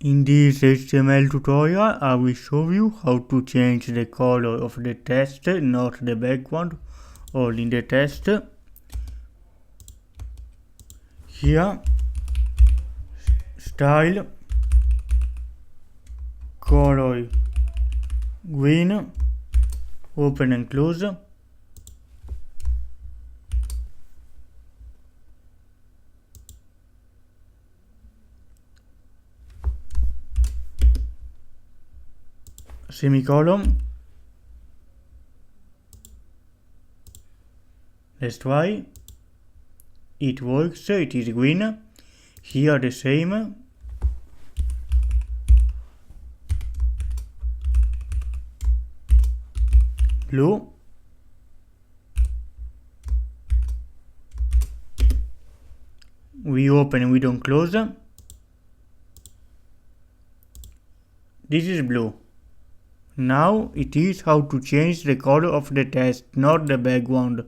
In this HTML tutorial, I will show you how to change the color of the text, not the background, only the text. Here, style, color green, open and close. Semicolon. Let's try. It works, it is green. Here the same. Blue. We open and we don't close. This is blue. Now it is how to change the color of the text, not the background.